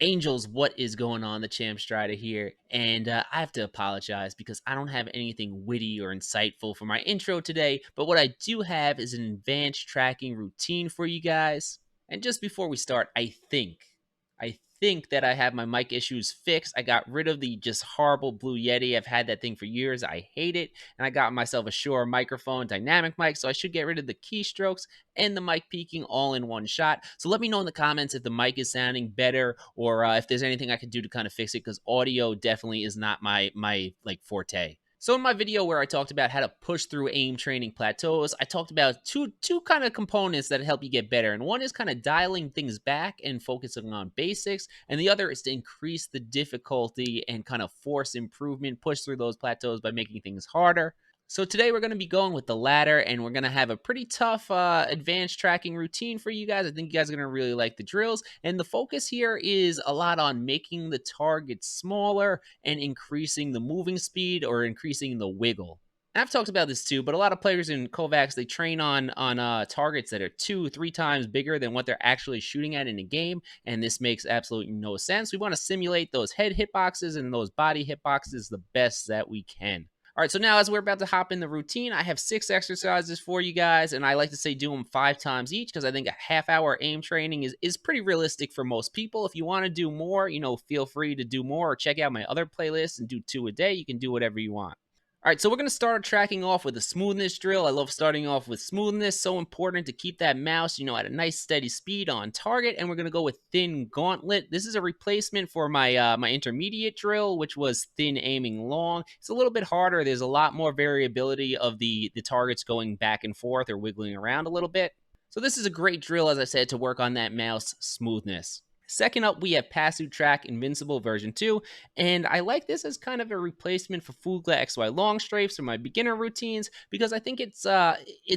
Angels, what is going on? The Champ Strider here, and I have to apologize because I don't have anything witty or insightful for my intro today, but what I do have is an advanced tracking routine for you guys. And just before we start, I think that I have my mic issues fixed. I got rid of the just horrible Blue Yeti. I've had that thing for years. I hate it. And I got myself a Shure microphone, dynamic mic, so I should get rid of the keystrokes and the mic peaking all in one shot. So let me know in the comments if the mic is sounding better or if there's anything I could do to kind of fix it, because audio definitely is not my like forte. So in my video where I talked about how to push through aim training plateaus, I talked about two kind of components that help you get better. And one is kind of dialing things back and focusing on basics, and the other is to increase the difficulty and kind of force improvement, push through those plateaus by making things harder. So today we're going to be going with the latter, and we're going to have a pretty tough advanced tracking routine for you guys. I think you guys are going to really like the drills, and the focus here is a lot on making the target smaller and increasing the moving speed or increasing the wiggle. And I've talked about this too, but a lot of players in Kovaaks, they train on targets that are 2-3 times bigger than what they're actually shooting at in a game, and this makes absolutely no sense. We want to simulate those head hitboxes and those body hitboxes the best that we can. All right, so now as we're about to hop in the routine, I have 6 exercises for you guys, and I like to say do them 5 times each because I think a half-hour aim training is pretty realistic for most people. If you want to do more, feel free to do more or check out my other playlists and do 2 a day. You can do whatever you want. All right, so we're going to start tracking off with a smoothness drill. I love starting off with smoothness. So important to keep that mouse, at a nice steady speed on target. And we're going to go with thin gauntlet. This is a replacement for my my intermediate drill, which was thin aiming long. It's a little bit harder. There's a lot more variability of the targets going back and forth or wiggling around a little bit. So this is a great drill, as I said, to work on that mouse smoothness. Second up, we have Pasu Track Invincible version 2, and I like this as kind of a replacement for FuglaaxyShortStrafes long strafes for my beginner routines because I think it's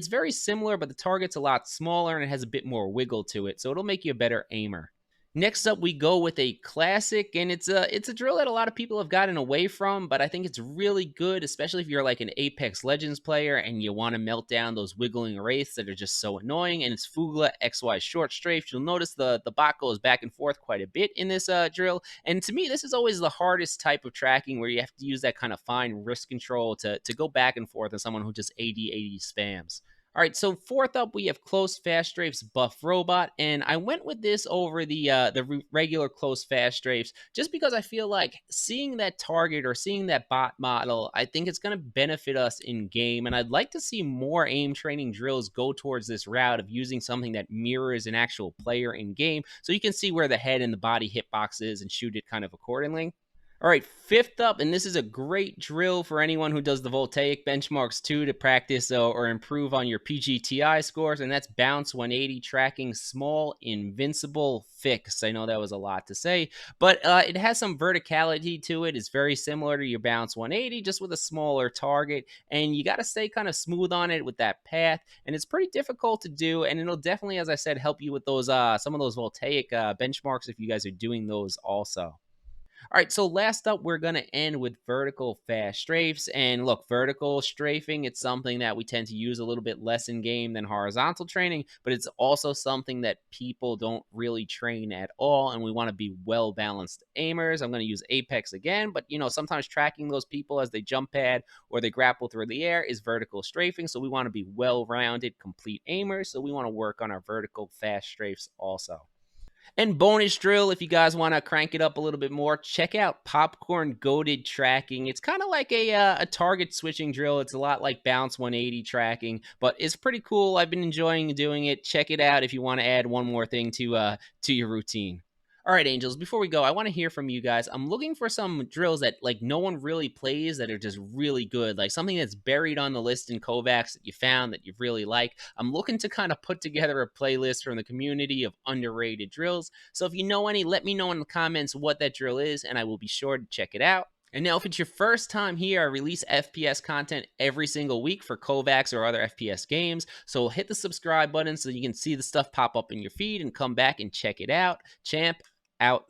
very similar, but the target's a lot smaller and it has a bit more wiggle to it, so it'll make you a better aimer. Next up, we go with a classic, and it's a drill that a lot of people have gotten away from, but I think it's really good, especially if you're like an Apex Legends player and you want to melt down those wiggling wraiths that are just so annoying. And it's FuglaaxyShortStrafes. You'll notice the bot goes back and forth quite a bit in this drill, and to me, this is always the hardest type of tracking where you have to use that kind of fine wrist control to go back and forth as someone who just AD spams. All right, so fourth up, we have Close Fast Strafes Buff Robot, and I went with this over the regular Close Fast Strafes just because I feel like seeing that target or seeing that bot model, I think it's going to benefit us in game, and I'd like to see more aim training drills go towards this route of using something that mirrors an actual player in game, so you can see where the head and the body hitbox is and shoot it kind of accordingly. All right, fifth up, and this is a great drill for anyone who does the voltaic benchmarks too to practice or improve on your PGTI scores, and that's Bounce 180 tracking small invincible fix. I know that was a lot to say, but it has some verticality to it. It's very similar to your Bounce 180, just with a smaller target, and you got to stay kind of smooth on it with that path, and it's pretty difficult to do, and it'll definitely, as I said, help you with those some of those voltaic benchmarks if you guys are doing those also. All right, so last up, we're going to end with vertical fast strafes. And look, vertical strafing, it's something that we tend to use a little bit less in game than horizontal training, but it's also something that people don't really train at all. And we want to be well balanced aimers. I'm going to use Apex again, but sometimes tracking those people as they jump pad or they grapple through the air is vertical strafing. So we want to be well rounded, complete aimers. So we want to work on our vertical fast strafes also. And bonus drill, if you guys want to crank it up a little bit more, check out Popcorn Goated Tracking. It's kind of like a target switching drill. It's a lot like Bounce 180 tracking, but it's pretty cool. I've been enjoying doing it. Check it out if you want to add one more thing to your routine. All right, Angels, before we go, I want to hear from you guys. I'm looking for some drills that like no one really plays that are just really good, like something that's buried on the list in Kovaaks that you found that you really like. I'm looking to kind of put together a playlist from the community of underrated drills. So if you know any, let me know in the comments what that drill is, and I will be sure to check it out. And now, if it's your first time here, I release FPS content every single week for Kovaaks or other FPS games. So hit the subscribe button so you can see the stuff pop up in your feed and come back and check it out. Champ, out.